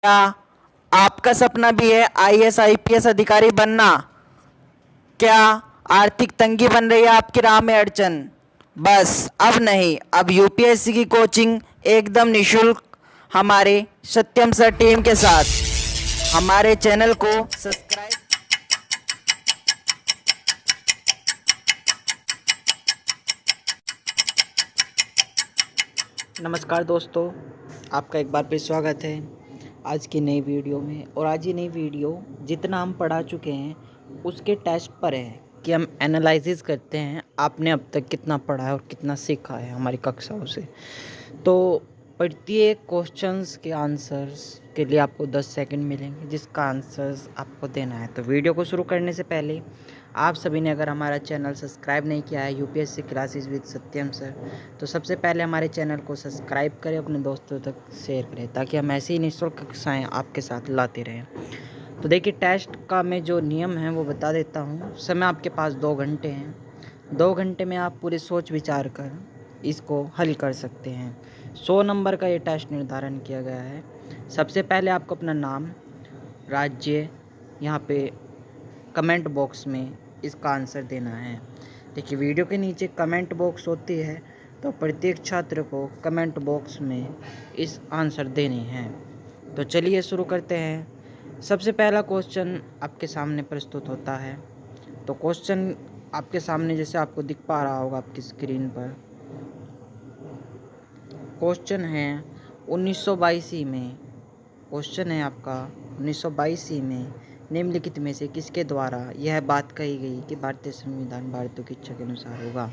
क्या आपका सपना भी है आईएएस आईपीएस अधिकारी बनना? क्या आर्थिक तंगी बन रही है आपकी राह में अड़चन? बस अब नहीं, अब यूपीएससी की कोचिंग एकदम निशुल्क हमारे सत्यम सर टीम के साथ। हमारे चैनल को सब्सक्राइब। नमस्कार दोस्तों, आपका एक बार फिर स्वागत है आज की नई वीडियो में। और आज ये नई वीडियो जितना हम पढ़ा चुके हैं उसके टेस्ट पर है कि हम एनालिसिस करते हैं आपने अब तक कितना पढ़ा है और कितना सीखा है हमारी कक्षाओं से। तो प्रत्येक क्वेश्चंस के आंसर्स के लिए आपको 10 सेकंड मिलेंगे जिसका आंसर्स आपको देना है। तो वीडियो को शुरू करने से पहले आप सभी ने अगर हमारा चैनल सब्सक्राइब नहीं किया है UPSC classes with Satyam sir, तो सबसे पहले हमारे चैनल को सब्सक्राइब करें, अपने दोस्तों तक शेयर करें ताकि हम ऐसी ही निःशुल्क कक्षाएँ आपके साथ लाते रहें। तो देखिए, टेस्ट का मैं जो नियम है वो बता देता हूँ। समय आपके पास 2 घंटे हैं। 2 घंटे में आप पूरे सोच विचार कर इसको हल कर सकते हैं। 100 नंबर का ये टेस्ट निर्धारण किया गया है। सबसे पहले आपको अपना नाम, राज्य यहाँ पे कमेंट बॉक्स में इसका आंसर देना है। देखिए, वीडियो के नीचे कमेंट बॉक्स होती है, तो प्रत्येक छात्र को कमेंट बॉक्स में इस आंसर देने हैं। तो चलिए शुरू करते हैं। सबसे पहला क्वेश्चन आपके सामने प्रस्तुत होता है। तो क्वेश्चन आपके सामने जैसे आपको दिख पा रहा होगा आपकी स्क्रीन पर, क्वेश्चन है 1922 में। क्वेश्चन है आपका 1922 में निम्नलिखित में से किसके द्वारा यह बात कही गई कि भारतीय संविधान भारतीयों की इच्छा के अनुसार होगा।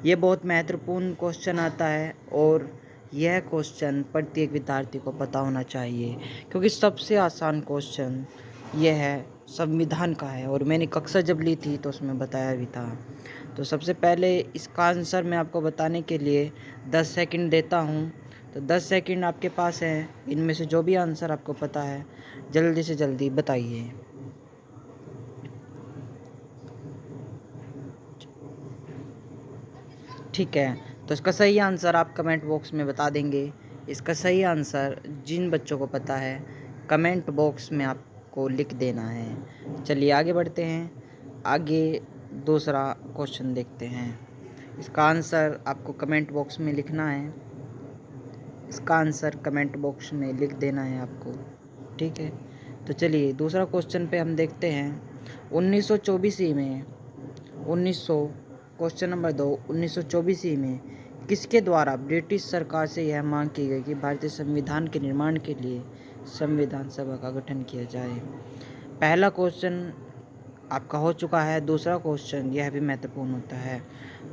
ये बहुत महत्वपूर्ण क्वेश्चन आता है और यह क्वेश्चन प्रत्येक विद्यार्थी को पता होना चाहिए क्योंकि सबसे आसान क्वेश्चन यह है संविधान का है और मैंने कक्षा जब ली थी तो उसमें बताया भी था। तो सबसे पहले इसका आंसर मैं आपको बताने के लिए 10 सेकंड देता हूँ। तो 10 सेकंड आपके पास है, इनमें से जो भी आंसर आपको पता है जल्दी से जल्दी बताइए। ठीक है, तो इसका सही आंसर आप कमेंट बॉक्स में बता देंगे। इसका सही आंसर जिन बच्चों को पता है कमेंट बॉक्स में आपको लिख देना है। चलिए आगे बढ़ते हैं। आगे दूसरा क्वेश्चन देखते हैं। इसका आंसर आपको कमेंट बॉक्स में लिखना है। इसका आंसर कमेंट बॉक्स में लिख देना है आपको। ठीक है, तो चलिए दूसरा क्वेश्चन पे हम देखते हैं। 1924 में 1900 क्वेश्चन नंबर 2, 1924 में किसके द्वारा ब्रिटिश सरकार से यह मांग की गई कि भारतीय संविधान के निर्माण के लिए संविधान सभा का गठन किया जाए। पहला क्वेश्चन आपका हो चुका है। दूसरा क्वेश्चन यह भी महत्वपूर्ण होता है।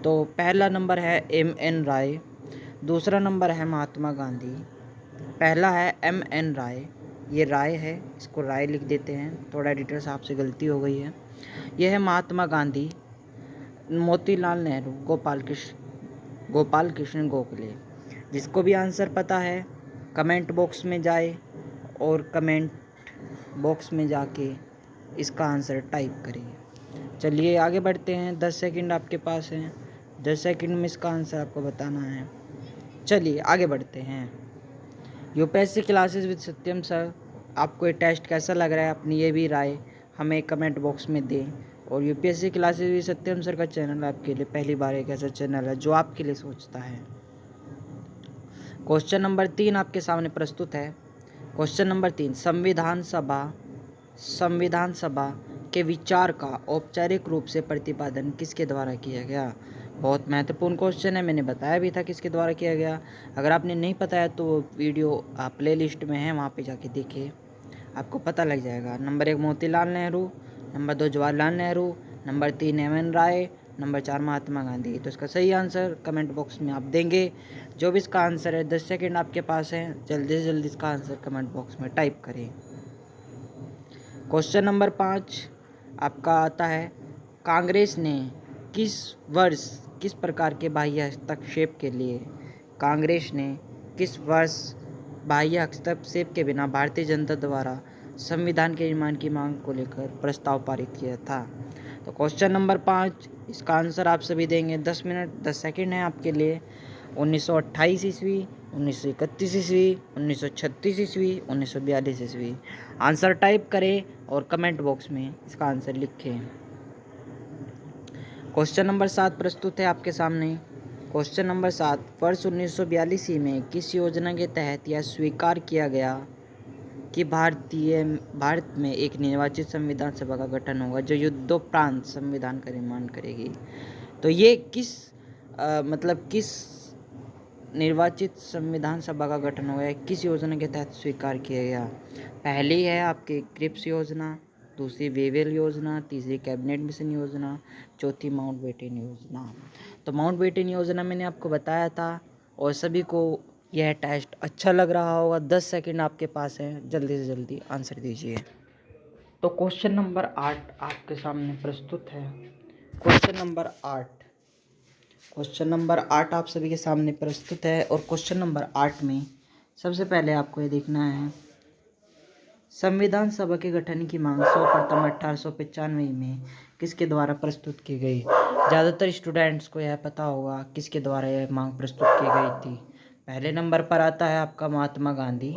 तो पहला नंबर है M.N. राय, दूसरा नंबर है महात्मा गांधी। पहला है M.N. राय, ये राय है, इसको राय लिख देते हैं, थोड़ा एडिटर्स आपसे गलती हो गई है। यह है महात्मा गांधी, मोतीलाल नेहरू, गोपाल कृष्ण गोखले। जिसको भी आंसर पता है कमेंट बॉक्स में जाए और कमेंट बॉक्स में जाके इसका आंसर टाइप करिए। चलिए आगे बढ़ते हैं। 10 सेकंड आपके पास हैं। 10 सेकंड में इसका आंसर आपको बताना है। चलिए आगे बढ़ते हैं। UPSC classes with Satyam sir, आपको ये टेस्ट कैसा लग रहा है अपनी ये भी राय हमें कमेंट बॉक्स में दें। और UPSC classes with Satyam sir का चैनल आपके लिए पहली बार एक ऐसा चैनल है जो आपके लिए सोचता है। क्वेश्चन नंबर 3 आपके सामने प्रस्तुत है। क्वेश्चन नंबर 3, संविधान सभा के विचार का औपचारिक रूप से प्रतिपादन किसके द्वारा किया गया। बहुत महत्वपूर्ण क्वेश्चन है, मैंने बताया भी था किसके द्वारा किया गया। अगर आपने नहीं पता है तो वीडियो प्ले लिस्ट में है, वहाँ पे जाके देखिए, आपको पता लग जाएगा। Number 1 Motilal Nehru, number 2 Jawaharlal Nehru, number 3 M.N. राय, नंबर 4 महात्मा गांधी। तो इसका सही आंसर कमेंट बॉक्स में आप देंगे। जो भी इसका आंसर है 10 सेकंड आपके पास है, जल्दी से जल्दी इसका आंसर कमेंट बॉक्स में टाइप करें। क्वेश्चन नंबर 5 आपका आता है, कांग्रेस ने किस वर्ष किस प्रकार के बाह्य हस्तक्षेप के लिए कांग्रेस ने किस वर्ष बाह्य हस्तक्षेप के बिना भारतीय जनता द्वारा संविधान के निर्माण की मांग को लेकर प्रस्ताव पारित किया था। तो क्वेश्चन नंबर 5 इसका आंसर आप सभी देंगे। 10 मिनट 10 सेकंड है आपके लिए। 1928 ईस्वी, 1931 ईस्वी, 1936 ईस्वी, 1942 ईस्वी। आंसर टाइप करें और कमेंट बॉक्स में इसका आंसर लिखें। क्वेश्चन नंबर 7 प्रस्तुत है आपके सामने। क्वेश्चन नंबर 7, वर्ष 1942 में किस योजना के तहत यह स्वीकार किया गया कि भारत में एक निर्वाचित संविधान सभा का गठन होगा जो युद्धोपरांत संविधान का निर्माण करेगी? तो ये किस निर्वाचित संविधान सभा का गठन होगा, किस योजना के तहत स्वीकार किया गया? पहली है आपकी क्रिप्स योजना, दूसरी वेवेल योजना, तीसरी कैबिनेट मिशन योजना, चौथी माउंटबेटन योजना। तो माउंटबेटन योजना मैंने आपको बताया था और सभी को यह टेस्ट अच्छा लग रहा होगा। 10 सेकंड आपके पास है, जल्दी से जल्दी आंसर दीजिए। तो क्वेश्चन नंबर 8 आपके सामने प्रस्तुत है। क्वेश्चन नंबर 8 आप सभी के सामने प्रस्तुत है और क्वेश्चन नंबर 8 में सबसे पहले आपको ये देखना है, संविधान सभा के गठन की मांग सर्वप्रथम 1895 में किसके द्वारा प्रस्तुत की गई? ज़्यादातर स्टूडेंट्स को यह पता होगा किसके द्वारा यह मांग प्रस्तुत की गई थी। पहले नंबर पर आता है आपका महात्मा गांधी,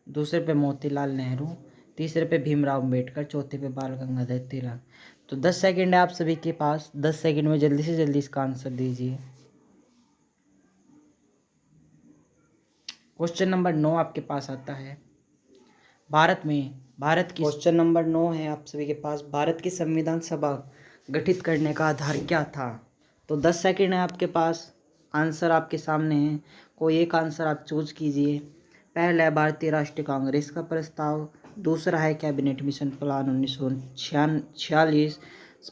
दूसरे पे मोतीलाल नेहरू, तीसरे पे भीमराव अम्बेडकर, चौथे पे बाल गंगाधर तिलक। तो 10 सेकंड है आप सभी के पास, 10 सेकंड में जल्दी से जल्दी इसका आंसर दीजिए। क्वेश्चन नंबर 9 आपके पास आता है, भारत की क्वेश्चन नंबर 9 है आप सभी के पास, भारत की संविधान सभा गठित करने का आधार क्या था? तो 10 सेकंड है आपके पास, आंसर आपके सामने है, कोई एक आंसर आप चूज कीजिए। पहला है भारतीय राष्ट्रीय कांग्रेस का प्रस्ताव, दूसरा है कैबिनेट मिशन प्लान 1946,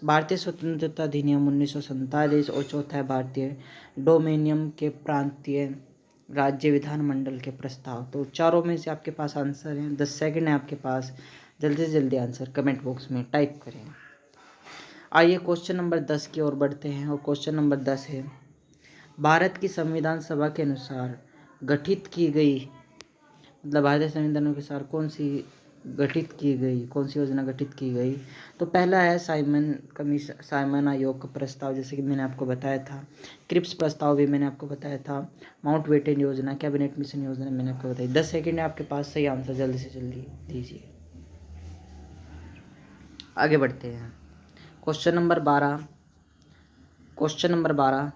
भारतीय स्वतंत्रता अधिनियम 1947 और चौथा है भारतीय डोमिनियन के प्रांतीय राज्य विधानमंडल के प्रस्ताव। तो चारों में से आपके पास आंसर है, 10 सेकंड है आपके पास, जल्दी से जल्दी आंसर कमेंट बॉक्स में टाइप करें। आइए क्वेश्चन नंबर 10 की ओर बढ़ते हैं और क्वेश्चन नंबर 10 है, भारत की संविधान सभा के अनुसार गठित की गई, भारतीय संविधान के अनुसार कौन सी योजना गठित की गई? तो पहला है साइमन आयोग का प्रस्ताव, जैसे कि मैंने आपको बताया था, क्रिप्स प्रस्ताव भी मैंने आपको बताया था, माउंटबेटन योजना, कैबिनेट मिशन योजना मैंने आपको बताई। 10 सेकंड है आपके पास, सही आंसर जल्दी से जल्दी दीजिए। आगे बढ़ते हैं, क्वेश्चन नंबर 12,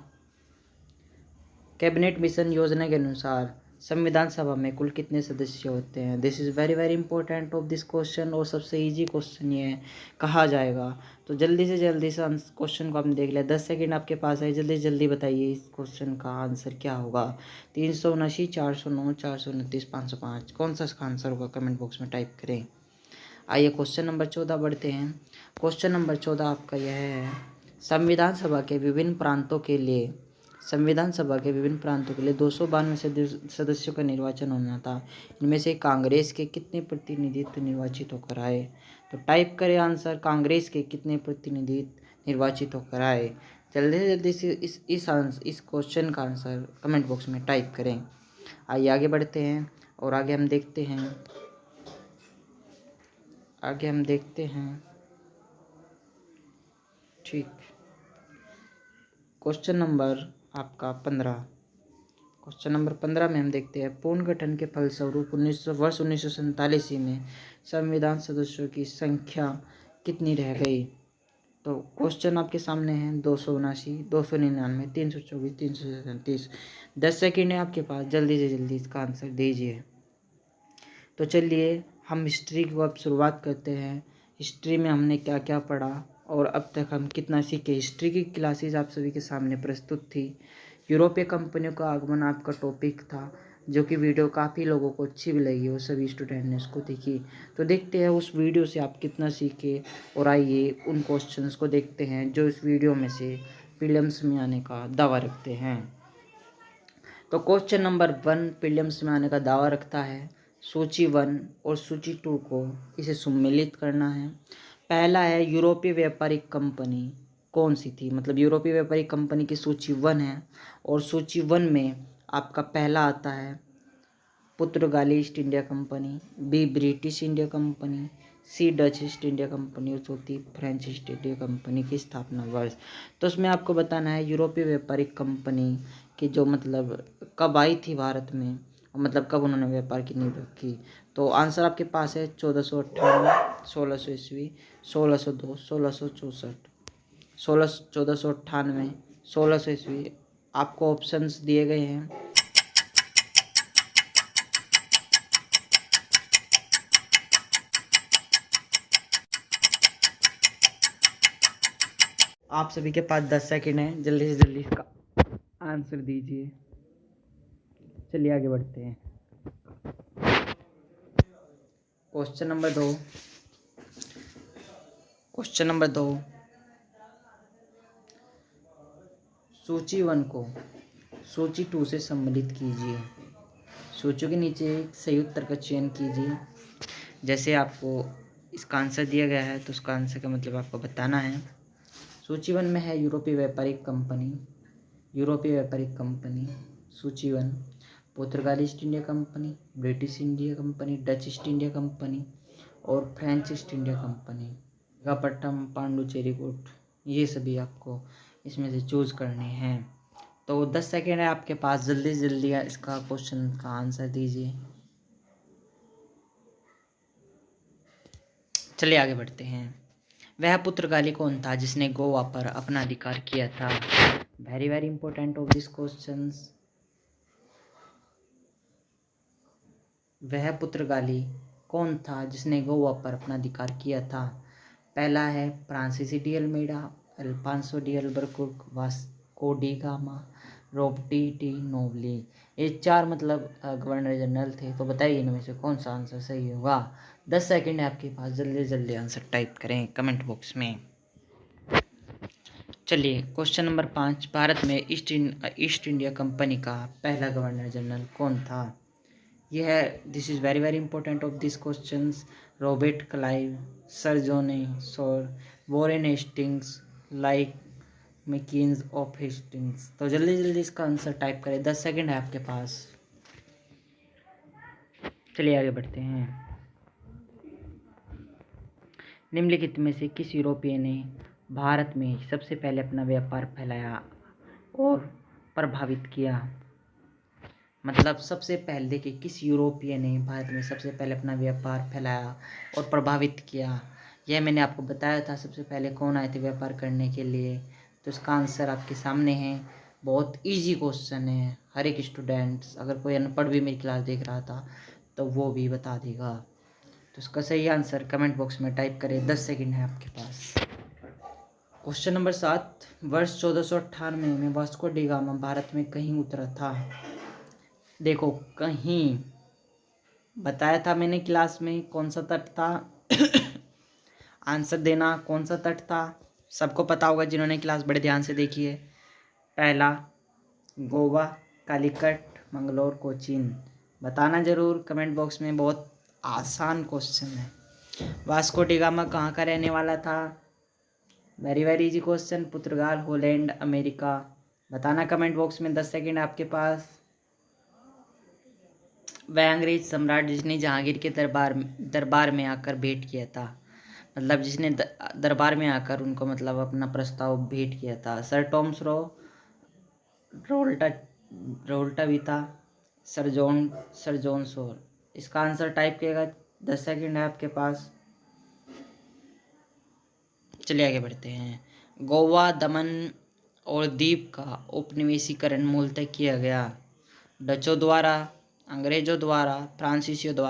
कैबिनेट मिशन योजना के अनुसार संविधान सभा में कुल कितने सदस्य होते हैं? This is very very important of this question और सबसे इजी क्वेश्चन ये कहा जाएगा। तो जल्दी से जल्दी इस क्वेश्चन को आपने देख लिया, 10 सेकंड आपके पास है, जल्दी से जल्दी बताइए इस क्वेश्चन का आंसर क्या होगा? 379, 409, 429, 505, कौन सा इसका आंसर होगा? कमेंट बॉक्स में टाइप करें। आइए क्वेश्चन नंबर 14 बढ़ते हैं। क्वेश्चन नंबर 14 आपका यह है, संविधान सभा के विभिन्न प्रांतों के लिए 292 सदस्यों का निर्वाचन होना था। इनमें से कांग्रेस के कितने प्रतिनिधित्व निर्वाचित होकर आए? तो टाइप करें आंसर, कांग्रेस के कितने प्रतिनिधित्व निर्वाचित होकर आए? जल्दी से जल्दी से इस क्वेश्चन का आंसर कमेंट बॉक्स में टाइप करें। आइए आगे बढ़ते हैं और आगे हम देखते हैं ठीक। क्वेश्चन नंबर आपका 15 में हम देखते हैं, पूर्ण गठन के फलस्वरूप वर्ष 1947 में संविधान सदस्यों की संख्या कितनी रह गई? तो क्वेश्चन आपके सामने है, 279, 299, 324, 337। 10 सेकेंड है आपके पास, जल्दी से जल्दी इसका आंसर दीजिए। तो चलिए हम हिस्ट्री को अब शुरुआत करते हैं। हिस्ट्री में हमने क्या क्या पढ़ा और अब तक हम कितना सीखे। हिस्ट्री की क्लासेस आप सभी के सामने प्रस्तुत थी। यूरोपीय कंपनियों का आगमन आपका टॉपिक था, जो कि वीडियो काफ़ी लोगों को अच्छी भी लगी और सभी स्टूडेंट ने उसको देखी। तो देखते हैं उस वीडियो से आप कितना सीखे और आइए उन क्वेश्चंस को देखते हैं जो इस वीडियो में से प्रीलिम्स में आने का दावा रखते हैं। तो क्वेश्चन नंबर 1 प्रीलिम्स में आने का दावा रखता है, सूची 1 और सूची 2 को इसे सम्मिलित करना है। पहला है, यूरोपीय व्यापारिक कंपनी कौन सी थी? यूरोपीय व्यापारिक कंपनी की सूची 1 है और सूची 1 में आपका पहला आता है पुर्तगाली east India Company, B British India Company, C Dutch east India company और चौथी फ्रेंच ईस्ट इंडिया कंपनी की स्थापना वर्ष। तो उसमें आपको बताना है यूरोपीय व्यापारिक कंपनी कि जो मतलब कब आई थी भारत में, और मतलब कब उन्होंने व्यापार की नींव रखी। तो आंसर आपके पास है 1498, 1600 ईस्वी, 1602, 1664। 1498, 1600 ईस्वी। आपको ऑप्शंस दिए गए हैं। आप सभी के पास 10 सेकंड है, जल्दी से जल्दी इसका आंसर दीजिए। चलिए आगे बढ़ते हैं। Question number 2। क्वेश्चन नंबर 2, सूची 1 को सूची 2 से सम्मिलित कीजिए। सूची के नीचे एक सही उत्तर का चयन कीजिए। जैसे आपको इसका आंसर दिया गया है तो उसका आंसर का मतलब आपको बताना है। सूची 1 में है यूरोपीय व्यापारिक कंपनी, यूरोपीय व्यापारिक कंपनी। सूची 1 पुर्तगाली east India company, British India company, Dutch east India company और French east India company. Visakhapatnam, Pondicherry कोट, ये सभी आपको इसमें से चूज करने हैं। तो 10 सेकेंड है आपके पास, जल्दी से जल्दी इसका क्वेश्चन का आंसर दीजिए। चलिए आगे बढ़ते हैं। वह पुर्तगाली कौन था जिसने गोवा पर अपना अधिकार किया था? Very very important of this questions. वह पुर्तगाली कौन था जिसने गोवा पर अपना अधिकार किया था? पहला है फ्रांसीसी de Almeida, Alfonso de Albuquerque, Vasco da Gama, Robert de Nobili. ये 4 मतलब गवर्नर जनरल थे। तो बताइए इनमें से कौन सा आंसर सही होगा। 10 सेकंड है आपके पास, जल्दी जल्दी आंसर टाइप करें कमेंट बॉक्स में। चलिए क्वेश्चन नंबर 5, भारत में ईस्ट इंडिया कंपनी का पहला गवर्नर जनरल कौन था? यह है, this is very very important of this questions. Robert Clive, sir John Shore, Warren Hastings, like Marquess of Hastings. तो जल्दी जल्दी इसका आंसर टाइप करें, 10 सेकंड है आपके पास। चलिए आगे बढ़ते हैं। निम्नलिखित में से किस यूरोपीय ने भारत में सबसे पहले अपना व्यापार फैलाया और प्रभावित किया? मतलब सबसे पहले देखिए, किस यूरोपीय ने भारत में सबसे पहले अपना व्यापार फैलाया और प्रभावित किया? यह मैंने आपको बताया था। सबसे पहले कौन आए थे व्यापार करने के लिए? तो इसका आंसर आपके सामने है। बहुत इजी क्वेश्चन है, हर एक स्टूडेंट्स, अगर कोई अनपढ़ भी मेरी क्लास देख रहा था तो वो भी बता देगा। तो इसका सही आंसर कमेंट बॉक्स में टाइप करें, 10 सेकंड है आपके पास। क्वेश्चन नंबर 7, वर्ष 1498 में वास्को डी गामा भारत में कहीं उतरा था? देखो, कहीं बताया था मैंने क्लास में, कौन सा तट था। आंसर देना, कौन सा तट था सबको पता होगा जिन्होंने क्लास बड़े ध्यान से देखी है। पहला गोवा, कालीकट, मंगलोर, कोचीन। बताना जरूर कमेंट बॉक्स में, बहुत आसान क्वेश्चन है। वास्को डी गामा कहाँ का रहने वाला था? वेरी वेरी इजी क्वेश्चन, पुर्तगाल, हॉलैंड, अमेरिका। बताना कमेंट बॉक्स में, 10 सेकंड आपके पास। वह अंग्रेज सम्राट जिसने जहांगीर के दरबार में आकर भेंट किया था, मतलब जिसने दरबार में आकर उनको मतलब अपना प्रस्ताव भेंट किया था। सर टॉमस रो, रोल्टा विता, सर जॉन सोर। इसका आंसर टाइप किएगा, 10 सेकंड है आपके पास। चलिए आगे बढ़ते हैं। गोवा, दमन और दीप का उपनिवेशीकरण मूलतः किया गया डचों द्वारा, अंग्रेजों द्वारा, फ्रांसीसियों द्वारा।